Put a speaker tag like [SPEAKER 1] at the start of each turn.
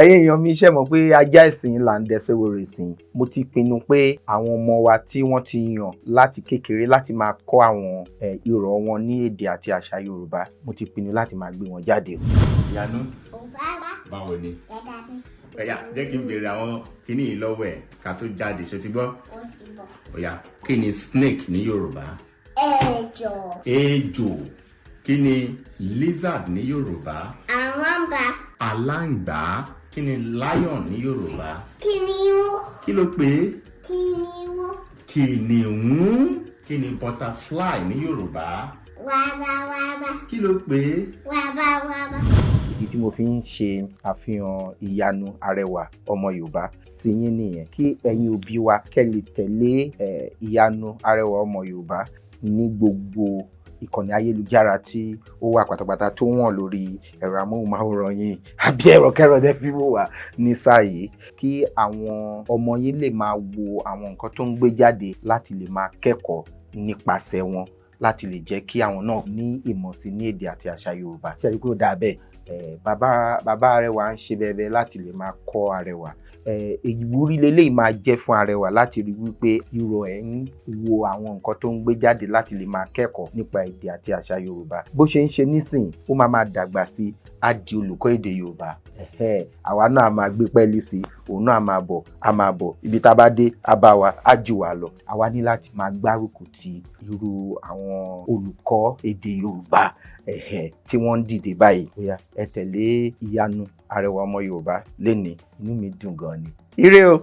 [SPEAKER 1] ẹ̀yin èèyàn mi ṣe mọ̀ pé ajá ìsìn là ń dẹsẹ̀ wòrè ìsìn. Mo ti pinnu pé àwọn ọmọ wa tí wọ́n ti yàn láti kékeré láti máa kọ́ àwọn ìrọ̀ wọn ní èdè àti àṣà Yorùbá, mo ti pinnu láti máa gbé wọn jáde.
[SPEAKER 2] Iyanu, báwo ni? Ọ̀yá, jẹ́ kí n béèrè àwọn kíní yìí lọ́wọ́ ẹ̀ ká tó jáde, ṣó ti gbọ́? Ọ̀yá, kí ni snake ní Yorùbá?
[SPEAKER 3] Ejò.
[SPEAKER 2] Ejò. Kí ni lizard ní Yorùbá?
[SPEAKER 3] Àlàǹgbá.
[SPEAKER 2] Aláǹgbá. Kí ni lion ní Yorùbá?
[SPEAKER 3] Kìnìún.
[SPEAKER 2] Kí ló pé?
[SPEAKER 3] Kìnìún.
[SPEAKER 2] Kìnìún. Kí ni butterfly ní Yorùbá?
[SPEAKER 3] Wàbàwàbà.
[SPEAKER 2] Kí ló pé?
[SPEAKER 3] Wàbàwàbà.
[SPEAKER 1] Ìdí tí mo fi ń ṣe àfihàn Iyanu arẹwà ọmọ Yorùbá sí yín nìyẹn, kí ẹ̀yin òbí wa kẹ́ lè tẹ̀lé Iyanu arẹwà ọmọ Yorùbá ní gbogbo ìkànnì ayélujára tí ó wà pátápátá tó wọ̀n lórí ẹ̀rọ amóhùnmáwòrán yín àbí ẹ̀rọ kẹ́rọ̀ dẹ́ fi wò wá ní sáà yìí, kí àwọn ọmọ yín lè máa wo àwọn nǹkan tó ń gbé jáde láti lè máa kẹ́kọ̀ọ́ nípasẹ̀ wọn, láti lè jẹ́ kí àwọn náà ní ìmọ̀ sí ní èdè àti àṣà Yorùbá. Ṣé ẹ rí pé ó dáa bẹ́ẹ̀? Bàbá Arẹwà ń ṣe bẹ́ẹ̀ láti lè máa kọ́ Arẹwà. Ìwúrí leléyìí máa jẹ́ fún Arẹwà láti rí wípé irọ́ ẹ̀ ń wo àwọn nǹkan tó ń gbé jáde láti lè máa kẹ́kọ̀ọ́ nípa èdè àti àṣà Yorùbá. Bó ṣe ń ṣe nísìnyí, ó máa dàgbà sí á di olùkọ́ èdè Yorùbá. Àwa náà a máa gbé pẹ́ẹ́lí sí, òun náà a máa bọ̀ ibi tá a bá dé a bá wa á jù wá lọ. Àwa ní láti máa gbárùkù ti irú àwọn olùkọ́ èdè Yorùbá tí wọ́n ń dìde báyìí. Ó yá, ẹ tẹ̀lé Iyanu arẹwà ọmọ Yorùbá lénìí, inú mi dùn gan ni. Ire o.